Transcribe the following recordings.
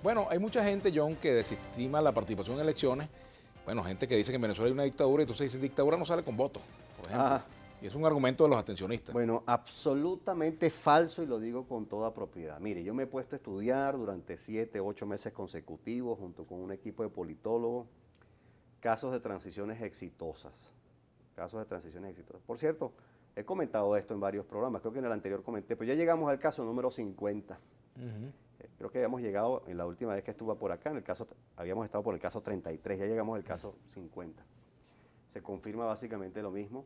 Bueno, hay mucha gente, John, que desestima la participación en elecciones. Bueno, gente que dice que en Venezuela hay una dictadura y entonces dicen dictadura no sale con votos, por ejemplo. Ah, Y es un argumento de los abstencionistas. bueno, absolutamente falso y lo digo con toda propiedad. Mire, yo me he puesto a estudiar durante 7, 8 meses consecutivos junto con un equipo de politólogos casos de transiciones exitosas. Casos de transiciones exitosas. Por cierto, he comentado esto en varios programas, creo que en el anterior comenté, pero ya llegamos al caso número 50. Creo que habíamos llegado, en la última vez que estuve por acá, habíamos estado por el caso 33, ya llegamos al caso 50. Se confirma básicamente lo mismo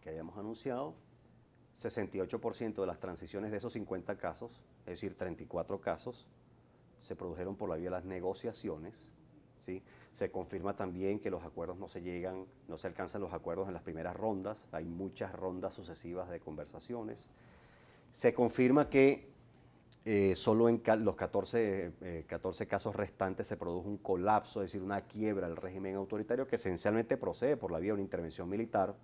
que habíamos anunciado. 68% de las transiciones de esos 50 casos, es decir, 34 casos, se produjeron por la vía de las negociaciones. ¿Sí? Se confirma también que los acuerdos no se alcanzan los acuerdos en las primeras rondas, hay muchas rondas sucesivas de conversaciones. Se confirma que solo en los 14 casos restantes se produjo un colapso, es decir, una quiebra del régimen autoritario que esencialmente procede por la vía de una intervención militar.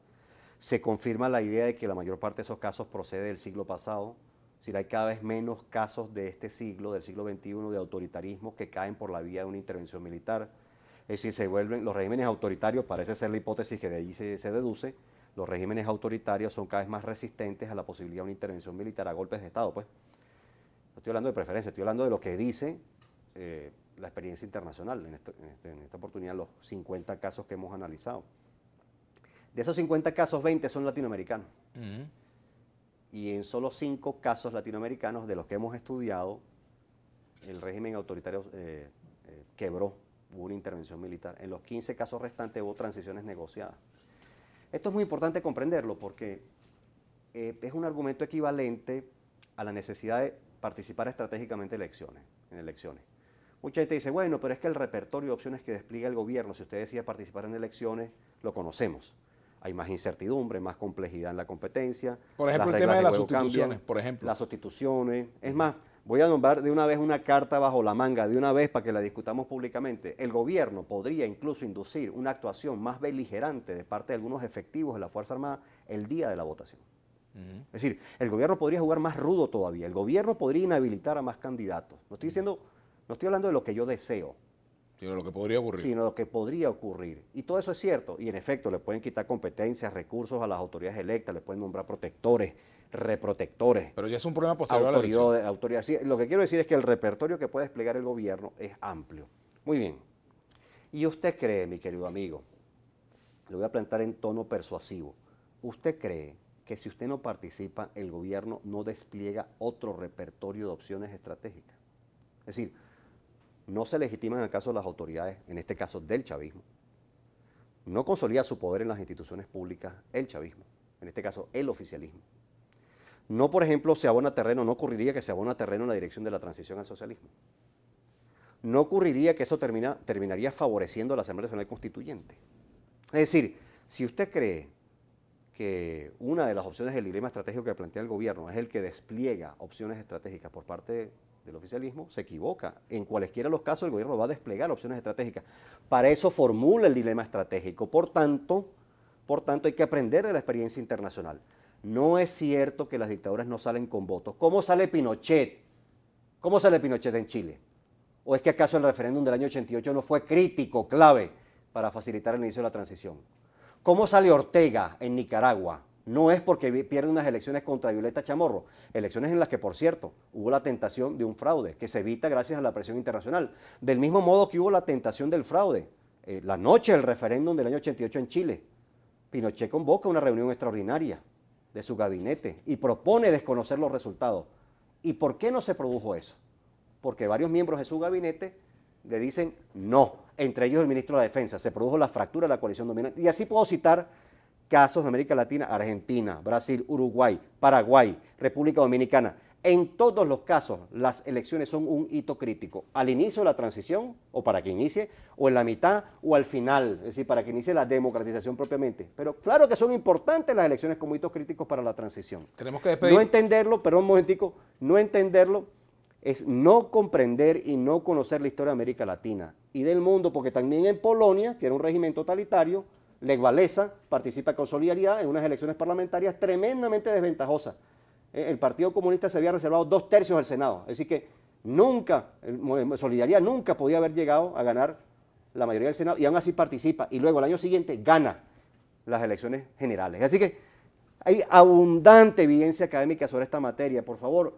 Se confirma la idea de que la mayor parte de esos casos procede del siglo pasado, es decir, hay cada vez menos casos de este siglo, del siglo XXI, de autoritarismo que caen por la vía de una intervención militar. Es decir, los regímenes autoritarios, parece ser la hipótesis que de allí se deduce, los regímenes autoritarios son cada vez más resistentes a la posibilidad de una intervención militar, a golpes de Estado, pues. No estoy hablando de preferencia, estoy hablando de lo que dice la experiencia internacional, en esta oportunidad los 50 casos que hemos analizado. De esos 50 casos, 20 son latinoamericanos. Y en solo 5 casos latinoamericanos de los que hemos estudiado, el régimen autoritario quebró, hubo una intervención militar. En los 15 casos restantes hubo transiciones negociadas. Esto es muy importante comprenderlo porque es un argumento equivalente a la necesidad de participar estratégicamente en elecciones. Mucha gente dice, bueno, pero es que el repertorio de opciones que despliega el gobierno, si usted decide participar en elecciones, lo conocemos. Hay más incertidumbre, más complejidad en la competencia. Por ejemplo, el tema de las sustituciones, por ejemplo. Las sustituciones. Es más, voy a nombrar de una vez una carta bajo la manga, de una vez para que la discutamos públicamente. El gobierno podría incluso inducir una actuación más beligerante de parte de algunos efectivos de la Fuerza Armada el día de la votación. Es decir, el gobierno podría jugar más rudo todavía. El gobierno podría inhabilitar a más candidatos. No estoy hablando de lo que yo deseo, sino lo que podría ocurrir. Sino lo que podría ocurrir. Y todo eso es cierto. Y en efecto, le pueden quitar competencias, recursos a las autoridades electas, le pueden nombrar protectores, reprotectores. Pero ya es un problema posterior a la elección. Autoridad. Sí, lo que quiero decir es que el repertorio que puede desplegar el gobierno es amplio. Muy bien. ¿Y usted cree, mi querido amigo, lo voy a plantear en tono persuasivo, usted cree que si usted no participa, el gobierno no despliega otro repertorio de opciones estratégicas? Es decir, no se legitiman acaso las autoridades, en este caso del chavismo, no consolida su poder en las instituciones públicas el chavismo, en este caso el oficialismo. No, por ejemplo, no ocurriría que se abona terreno en la dirección de la transición al socialismo. No ocurriría que eso terminaría favoreciendo a la Asamblea Nacional Constituyente. Es decir, si usted cree que una de las opciones del dilema estratégico que plantea el gobierno es el que despliega opciones estratégicas por parte del oficialismo, se equivoca. En cualesquiera de los casos el gobierno va a desplegar opciones estratégicas. Para eso formula el dilema estratégico. Por tanto, hay que aprender de la experiencia internacional. No es cierto que las dictaduras no salen con votos. ¿Cómo sale Pinochet? ¿Cómo sale Pinochet en Chile? ¿O es que acaso el referéndum del año 88 no fue crítico, clave, para facilitar el inicio de la transición? ¿Cómo sale Ortega en Nicaragua? No es porque pierde unas elecciones contra Violeta Chamorro, elecciones en las que, por cierto, hubo la tentación de un fraude, que se evita gracias a la presión internacional. Del mismo modo que hubo la tentación del fraude, la noche del referéndum del año 88 en Chile, Pinochet convoca una reunión extraordinaria de su gabinete y propone desconocer los resultados. ¿Y por qué no se produjo eso? Porque varios miembros de su gabinete le dicen no, entre ellos el ministro de la Defensa. Se produjo la fractura de la coalición dominante. Y así puedo citar casos de América Latina, Argentina, Brasil, Uruguay, Paraguay, República Dominicana. En todos los casos, las elecciones son un hito crítico. Al inicio de la transición, o para que inicie, o en la mitad, o al final, es decir, para que inicie la democratización propiamente. Pero claro que son importantes las elecciones como hitos críticos para la transición. Tenemos que despedir. No entenderlo, perdón un momentico, no entenderlo es no comprender y no conocer la historia de América Latina y del mundo, porque también en Polonia, que era un régimen totalitario, Lech Walesa participa con solidaridad en unas elecciones parlamentarias tremendamente desventajosas. El Partido Comunista se había reservado 2/3 del Senado, es decir que Nunca, Solidaridad nunca podía haber llegado a ganar la mayoría del Senado y aún así participa y luego el año siguiente gana las elecciones generales. Así que hay abundante evidencia académica sobre esta materia. Por favor,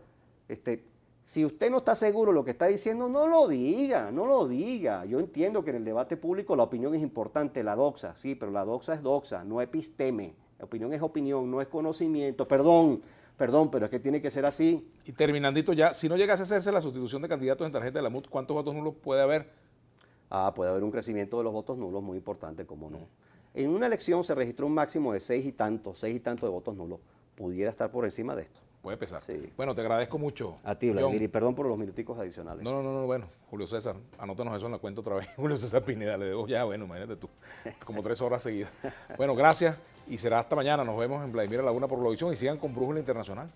si usted no está seguro de lo que está diciendo, no lo diga, no lo diga. Yo entiendo que en el debate público la opinión es importante, la doxa, sí, pero la doxa es doxa, no episteme. La opinión es opinión, no es conocimiento. Perdón, pero es que tiene que ser así. Y terminandito ya, si no llegase a hacerse la sustitución de candidatos en tarjeta de la MUT, ¿cuántos votos nulos puede haber? Puede haber un crecimiento de los votos nulos muy importante, ¿cómo no? En una elección se registró un máximo de 6 y tanto de votos nulos. Pudiera estar por encima de esto. Puede pesar. Sí. Bueno, te agradezco mucho. A ti, Vladimir, y perdón por los minuticos adicionales. No, bueno, Julio César, anótanos eso en la cuenta otra vez. Julio César Pineda, le digo ya, bueno, imagínate tú, como 3 horas seguidas. Bueno, gracias y será hasta mañana. Nos vemos en Vladimir a la 1 por Globovisión y sigan con Brújula Internacional.